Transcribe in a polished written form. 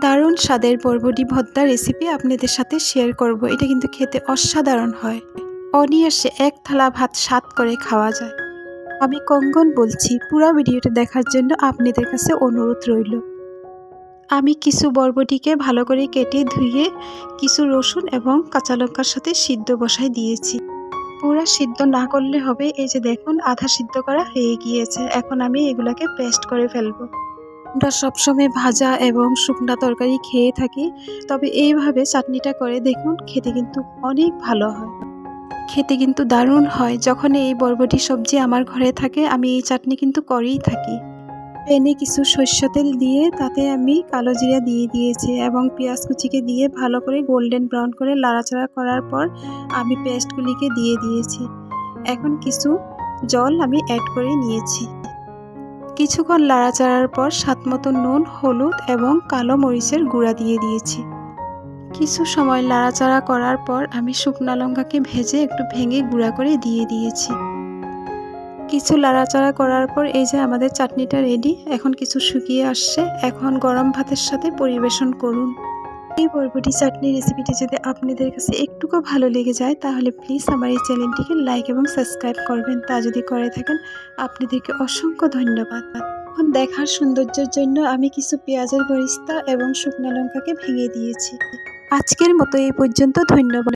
দারুণ স্বাদের বরবটি ভর্তা রেসিপি আপনাদের সাথে শেয়ার করব। এটা কিন্তু খেতে অসাধারণ হয়। অনায়াসে এক থালা ভাত স্বাদ করে খাওয়া যায়। আমি কঙ্গন বলছি, পুরো ভিডিওটা দেখার জন্য আপনাদের কাছে অনুরোধ রইল। আমি কিছু বরবটিকে ভালো করে কেটে ধুয়ে কিছু রসুন এবং কাঁচা লঙ্কার সাথে সিদ্ধ বসাই দিয়েছি। পুরা সিদ্ধ না করলে হবে, এই যে দেখুন আধা সিদ্ধ করা হয়ে গিয়েছে। এখন আমি এগুলাকে পেস্ট করে ফেলবো। আমরা সবসময় ভাজা এবং শুকনা তরকারি খেয়ে থাকি, তবে এইভাবে চাটনিটা করে দেখুন, খেতে কিন্তু অনেক ভালো হয়। খেতে কিন্তু দারুণ হয়। যখন এই বরবটি সবজি আমার ঘরে থাকে আমি এই চাটনি কিন্তু করেই থাকি। প্যানে কিছু সরষের তেল দিয়ে তাতে আমি কালো জিরা দিয়ে দিয়েছি এবং পেঁয়াজ কুচিকে দিয়ে ভালো করে গোল্ডেন ব্রাউন করে নাড়াচাড়া করার পর আমি পেস্টগুলিকে দিয়ে দিয়েছি। এখন কিছু জল আমি অ্যাড করে নিয়েছি। কিছুক্ষণ নাড়াচাড়ার পর স্বাদমতো নুন, হলুদ এবং কালো মরিচের গুঁড়া দিয়ে দিয়েছি। কিছু সময় নাড়াচাড়া করার পর আমি শুকনা লঙ্কাকে ভেজে একটু ভেঙে গুঁড়া করে দিয়ে দিয়েছি। কিছু নাড়াচাড়া করার পর এই যে আমাদের চাটনিটা রেডি। এখন কিছু শুকিয়ে আসছে। এখন গরম ভাতের সাথে পরিবেশন করুন। এই বরবটি চাটনি রেসিপিটি যদি আপনাদের কাছে একটুকু ভালো লেগে যায় তাহলে প্লিজ আমার এই চ্যানেলটিকে লাইক এবং সাবস্ক্রাইব করবেন। তা যদি করে থাকেন আপনাদেরকে অসংখ্য ধন্যবাদ। এখন দেখার সৌন্দর্যের জন্য আমি কিছু পেঁয়াজের বেরেস্তা এবং শুকনো লঙ্কাকে ভেঙে দিয়েছি। আজকের মতো এই পর্যন্ত। ধন্যবাদ।